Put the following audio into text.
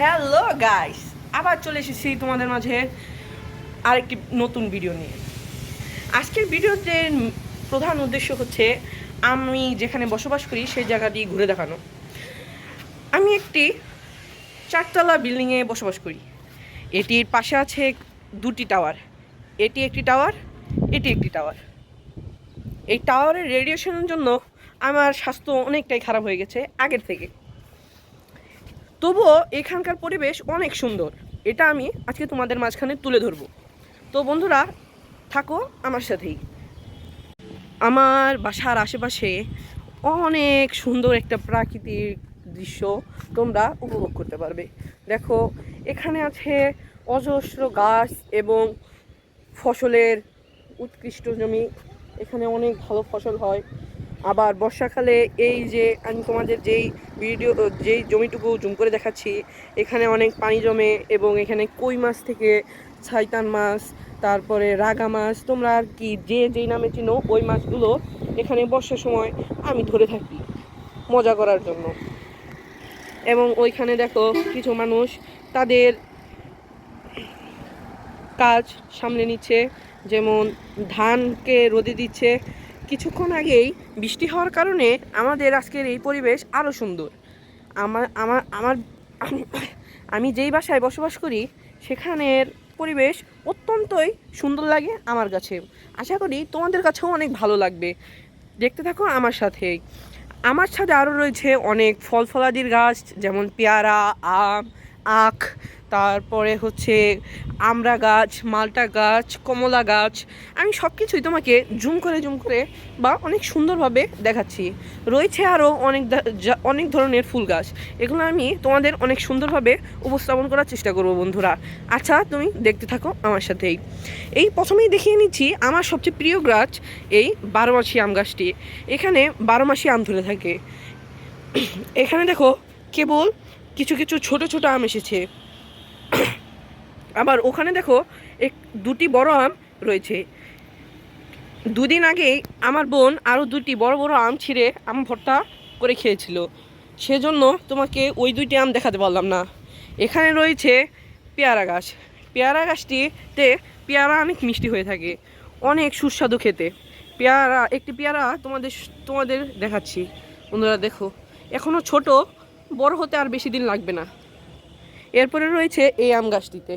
Hello guys, আবার চলে এসেছি তোমাদের মাঝে আরেকটি নতুন ভিডিও নিয়ে। আজকের ভিডিওতে প্রধান উদ্দেশ্য হচ্ছে আমি যেখানে বসবাস করি সেই জায়গাটি ঘুরে দেখানো। আমি একটি 4তলা বিল্ডিংয়ে বসবাস করি। এটির পাশে আছে দুটি টাওয়ার। এটি একটি টাওয়ার, এটি একটি টাওয়ার। এই টাওয়ারের রেডিয়েশনের জন্য আমার স্বাস্থ্য অনেকটাই খারাপ হয়ে গেছে আগের থেকে। তবুও এখানকার পরিবেশ অনেক সুন্দর, এটা আমি আজকে তোমাদের মাঝখানে তুলে ধরবো। তো বন্ধুরা, থাকো আমার সাথেই। আমার বাসার আশেপাশে অনেক সুন্দর একটা প্রাকৃতিক দৃশ্য তোমরা উপভোগ করতে পারবে। দেখো, এখানে আছে অজস্র গাছ এবং ফসলের উৎকৃষ্ট জমি। এখানে অনেক ভালো ফসল হয়। আবার বর্ষাকালে এই যে আমি তোমাদের যেই জমিটুকু জুম করে দেখাচ্ছি, এখানে অনেক পানি জমে এবং এখানে কই মাছ থেকে ছাইতান মাছ, তারপরে রাগা মাছ, তোমরা আর কি যেই নামে চিনো ওই মাছগুলো এখানে বর্ষার সময় আমি ধরে থাকি মজা করার জন্য। এবং ওইখানে দেখো কিছু মানুষ তাদের কাজ সামলে নিচ্ছে, যেমন ধানকে রোদে দিচ্ছে। কিছুক্ষণ আগেই বৃষ্টি হওয়ার কারণে আমাদের আজকের এই পরিবেশ আরও সুন্দর। আমার আমার আমার আমি যেই বাসায় বসবাস করি সেখানের পরিবেশ অত্যন্তই সুন্দর লাগে আমার কাছে। আশা করি তোমাদের কাছেও অনেক ভালো লাগবে। দেখতে থাকো আমার সাথেই। আমার ছাদে আরও রয়েছে অনেক ফল ফলাদির গাছ, যেমন পেয়ারা, আম, আখ, তারপরে হচ্ছে আমড়া গাছ, মালটা গাছ, কমলা গাছ। আমি সব কিছুই তোমাকে জুম করে বা অনেক সুন্দরভাবে দেখাচ্ছি। রয়েছে আরও অনেক ধরনের ফুল গাছ। এগুলো আমি তোমাদের অনেক সুন্দরভাবে উপস্থাপন করার চেষ্টা করব বন্ধুরা। আচ্ছা, তুমি দেখতে থাকো আমার সাথেই। এই প্রথমেই দেখিয়ে নিচ্ছি আমার সবচেয়ে প্রিয় গাছ, এই 12 মাসি আম গাছটি। এখানে 12 মাসি আম ধরে থাকে। এখানে দেখো, কেবল কিছু কিছু ছোট ছোট আম এসেছে। আবার ওখানে দেখো দুটি বড় আম রয়েছে। দুদিন আগেই আমার বোন আরও দুটি বড় বড় আম ছিঁড়ে আম ভর্তা করে খেয়েছিল, সেজন্য তোমাকে ওই দুইটি আম দেখাতে পারলাম না। এখানে রয়েছে পেয়ারা গাছ। পেয়ারা গাছটিতে পেয়ারা অনেক মিষ্টি হয়ে থাকে, অনেক সুস্বাদু খেতে। একটি পেয়ারা তোমাদের দেখাচ্ছি বন্ধুরা। দেখো, এখনও ছোট, বড় হতে আর বেশি দিন লাগবে না। এরপরে রয়েছে এই আম গাছটিতে।